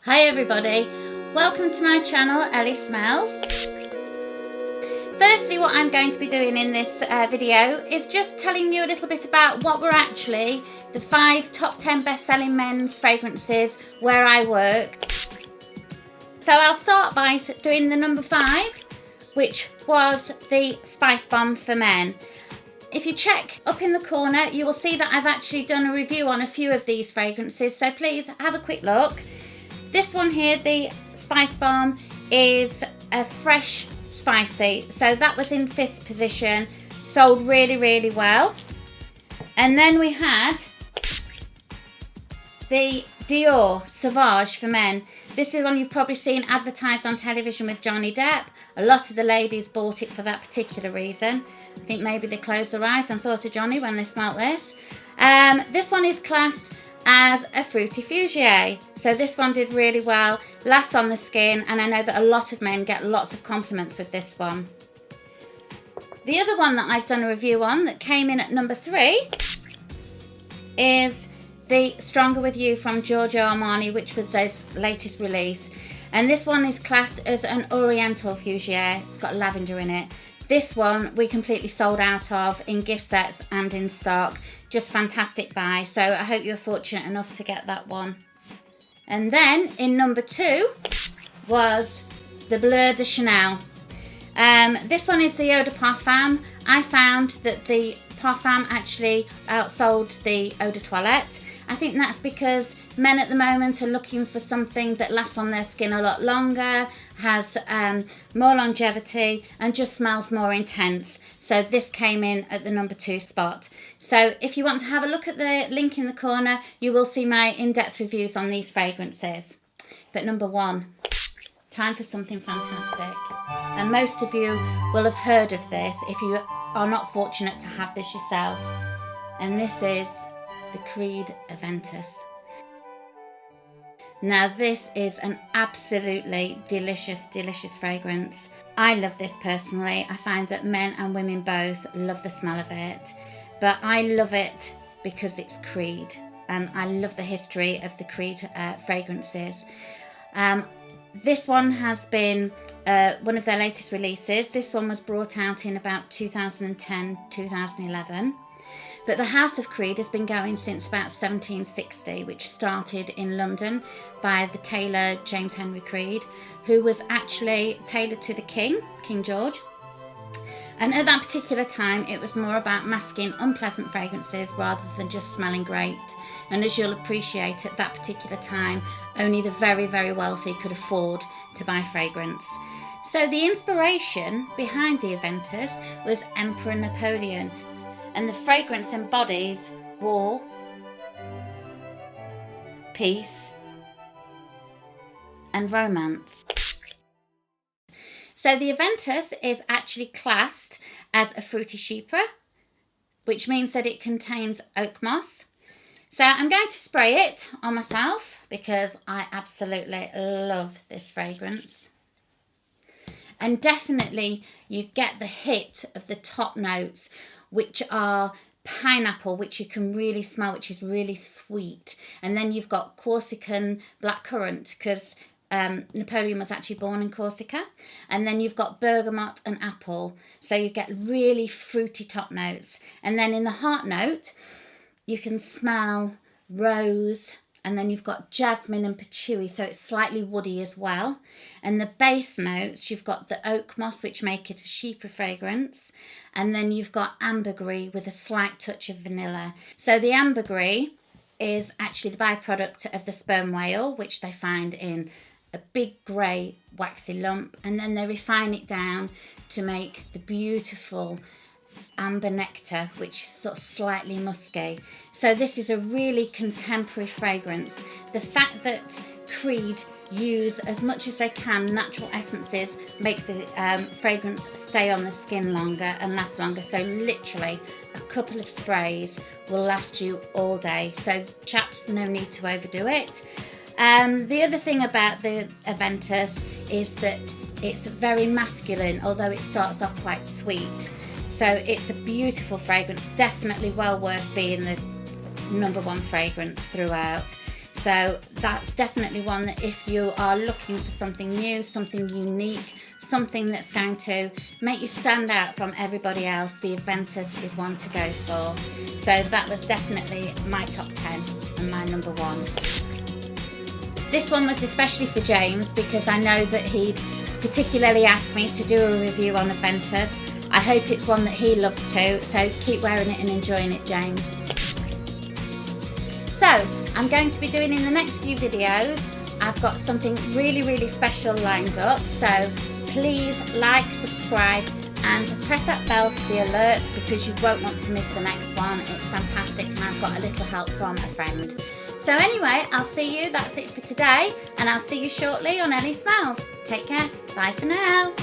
Hi everybody, welcome to my channel Ellie Smells. Firstly, what I'm going to be doing in this video is just telling you a little bit about what were actually the 5 top 10 best-selling men's fragrances where I work. So I'll start by doing the number 5, which was the Spice Bomb for men. If you check up in the corner, you will see that I've actually done a review on a few of these fragrances, so please have a quick look. This one here, the Spice Bomb, is a fresh spicy, so that was in 5th position, sold really well. And then we had the Dior Sauvage for men. This is one you've probably seen advertised on television with Johnny Depp. A lot of the ladies bought it for that particular reason. I think maybe they closed their eyes and thought of Johnny when they smelt this. This one is classed as a fruity fougere, so this one did really well, lasts on the skin, and I know that a lot of men get lots of compliments with this one. The other one that I've done a review on that came in at number 3 is the Stronger With You from Giorgio Armani, which was their latest release, and this one is classed as an oriental fougere. It's got lavender in it. This one we completely sold out of in gift sets and in stock. Just fantastic buy, so I hope you're fortunate enough to get that one. And then in number 2 was the Bleu de Chanel. This one is the Eau de Parfum. I found that the Parfum actually outsold the Eau de Toilette. I think that's because men at the moment are looking for something that lasts on their skin a lot longer, has more longevity, and just smells more intense. So this came in at the number 2 spot. So if you want to have a look at the link in the corner, you will see my in-depth reviews on these fragrances. But number 1, time for something fantastic. And most of you will have heard of this if you are not fortunate to have this yourself. And this is the Creed Aventus. Now this is an absolutely delicious fragrance. I love this personally. I find that men and women both love the smell of it, but I love it because it's Creed, and I love the history of the Creed fragrances. This one has been one of their latest releases. This one was brought out in about 2010, 2011. But the House of Creed has been going since about 1760, which started in London by the tailor James Henry Creed, who was actually tailored to the King George. And at that particular time, it was more about masking unpleasant fragrances rather than just smelling great. And as you'll appreciate, at that particular time, only the very wealthy could afford to buy fragrance. So the inspiration behind the Aventus was Emperor Napoleon. And the fragrance embodies war, peace, and romance. So the Aventus is actually classed as a fruity chypre, which means that it contains oak moss. So I'm going to spray it on myself because I absolutely love this fragrance. And definitely you get the hit of the top notes, which are pineapple, which you can really smell, which is really sweet. And then you've got Corsican blackcurrant, because Napoleon was actually born in Corsica. And then you've got bergamot and apple. So you get really fruity top notes. And then in the heart note, you can smell rose. And then you've got jasmine and patchouli, so it's slightly woody as well. And the base notes, you've got the oak moss, which make it a chypre fragrance. And then you've got ambergris with a slight touch of vanilla. So the ambergris is actually the byproduct of the sperm whale, which they find in a big grey waxy lump. And then they refine it down to make the beautiful amber nectar, which is sort of slightly musky. So this is a really contemporary fragrance. The fact that Creed use as much as they can natural essences make the fragrance stay on the skin longer and last longer. So literally a couple of sprays will last you all day. So chaps, no need to overdo it. The other thing about the Aventus is that it's very masculine, although it starts off quite sweet. So it's a beautiful fragrance, definitely well worth being the #1 fragrance throughout. So that's definitely one that if you are looking for something new, something unique, something that's going to make you stand out from everybody else, the Aventus is one to go for. So that was definitely my top 10 and my number 1. This one was especially for James because I know that he particularly asked me to do a review on Aventus. I hope it's one that he loves too, so keep wearing it and enjoying it, James. So, I'm going to be doing in the next few videos, I've got something really special lined up, so please like, subscribe and press that bell for the alert because you won't want to miss the next one. It's fantastic and I've got a little help from a friend. So anyway, I'll see you, that's it for today, and I'll see you shortly on Ellie Smells. Take care, bye for now.